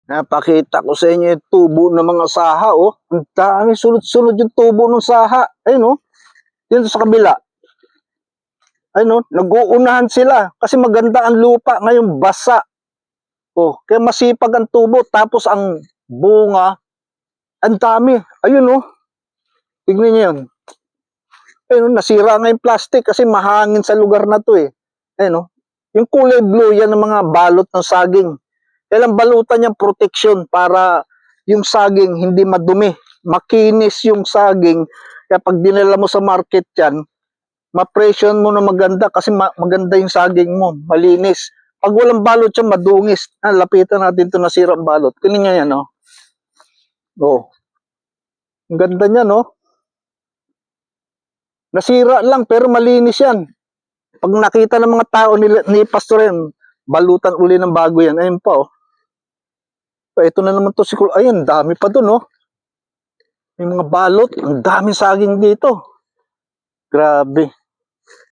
Napakita ko sa inyo yung tubo ng mga saha, oh. Ang dami, sunod-sunod yung tubo ng saha. Ayun, oh. Dito sa kabila. Ayun, oh. Nag-uunahan sila kasi maganda ang lupa. Ngayon, basa. Oh, kaya masipag ang tubo. Tapos ang bunga, ang dami. Ayun, oh. Tignan niyo yun. Ayun, oh. Nasira nga yung plastic kasi mahangin sa lugar na to, eh. Ayun, oh. Yung kulay blue, yan ang mga balot ng saging. Kailang balutan niyang protection para yung saging hindi madumi. Makinis yung saging. Kaya pag dinala mo sa market yan, ma-presyon mo na maganda kasi maganda yung saging mo. Malinis. Pag walang balot yan, madungis. Lapitan natin ito nasirang balot. Kunin nyo yan, oh. Oh. Ang ganda niya, no? Nasira lang, pero malinis yan. Pag nakita ng mga tao ni Pastor yan, balutan uli ng bago yan. Ayun pa, oh. Ito na naman to si Kul. Ayun, dami pa doon, oh. May mga balot. Ang daming saging dito. Grabe.